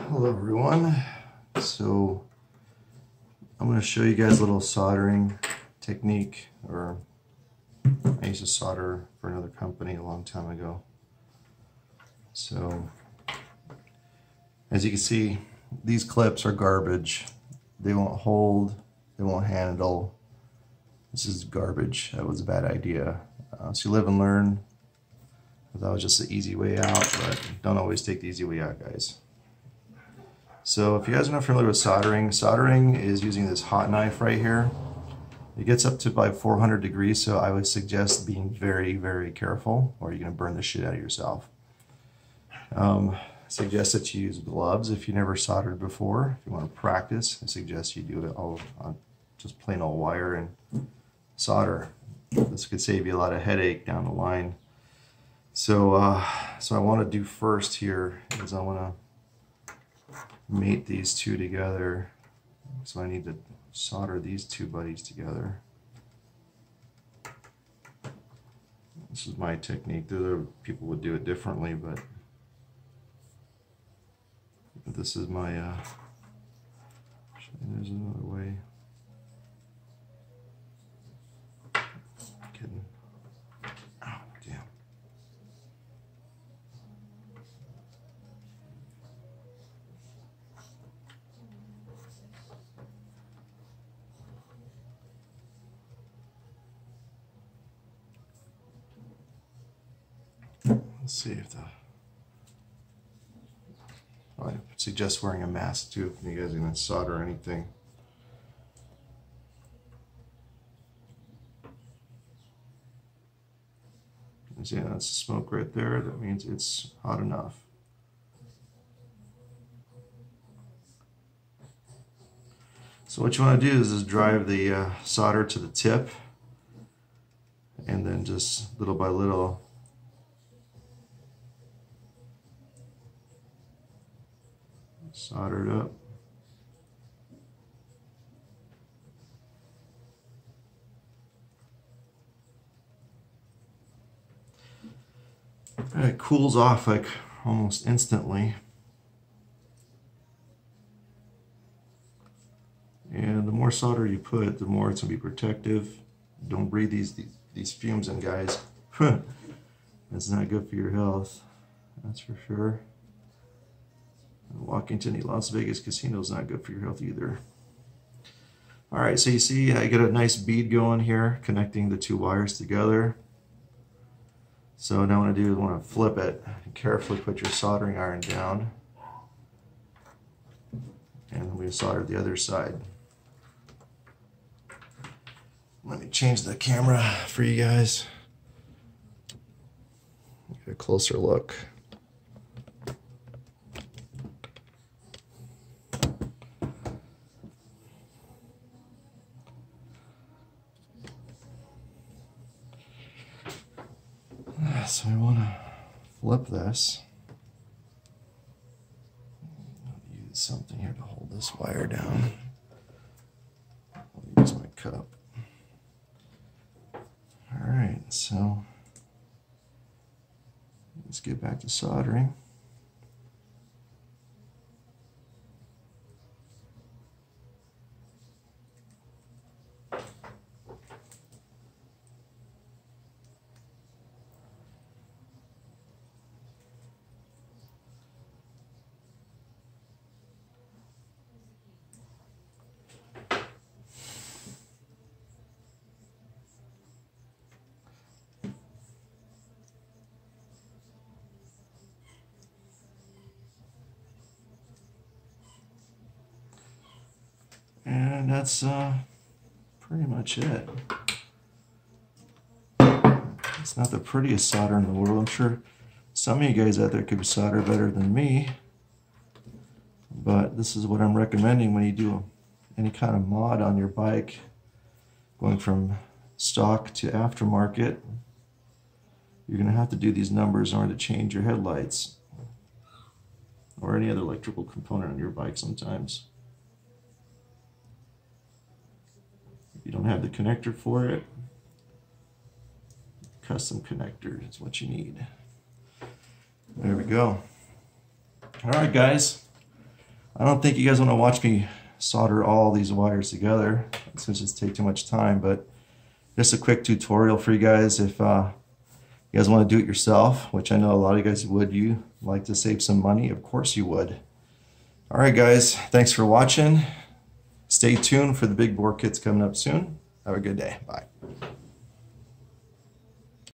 Hello everyone. So I'm going to show you guys a little soldering technique. I used to solder for another company a long time ago. So as you can see, these clips are garbage. They won't hold, they won't handle. This is garbage. That was a bad idea. So you live and learn. That was just the easy way out, but don't always take the easy way out, guys. So if you guys are not familiar with soldering, soldering is using this hot knife right here. It gets up to about 400 degrees, so I would suggest being very, very careful, or you're going to burn the shit out of yourself. I suggest that you use gloves if you never soldered before. If you want to practice, I suggest you do it all on just plain old wire and solder. This could save you a lot of headache down the line. So I want to do first here is I want to mate these two together. So I need to solder these two buddies together. This is my technique. Other people would do it differently, but this is my there's another way. Kidding. Oh, damn. Let's see if I suggest wearing a mask too if you guys are going to solder anything. See, that's smoke right there. That means it's hot enough. So what you want to do is drive the solder to the tip, and then just little by little solder it up. It cools off like almost instantly. And the more solder you put, the more it's going to be protective. Don't breathe these fumes in, guys. That's not good for your health, that's for sure. Walking to any Las Vegas casino is not good for your health either. Alright, so you see I get a nice bead going here, connecting the two wires together. So now what I do is I want to flip it and carefully put your soldering iron down. And we solder the other side. Let me change the camera for you guys. Get a closer look. So I want to flip this. I'll use something here to hold this wire down. I'll use my cup. Alright, so let's get back to soldering. And that's pretty much it. It's not the prettiest solder in the world. I'm sure some of you guys out there could solder better than me. But this is what I'm recommending when you do any kind of mod on your bike, going from stock to aftermarket. You're going to have to do these numbers in order to change your headlights or any other electrical component on your bike sometimes. If you don't have the connector for it, custom connector is what you need. There we go. All right, guys. I don't think you guys want to watch me solder all these wires together. It's going to just take too much time, but just a quick tutorial for you guys if you guys want to do it yourself, which I know a lot of you guys would. You like to save some money? Of course you would. All right, guys, thanks for watching. Stay tuned for the big bore kits coming up soon. Have a good day. Bye.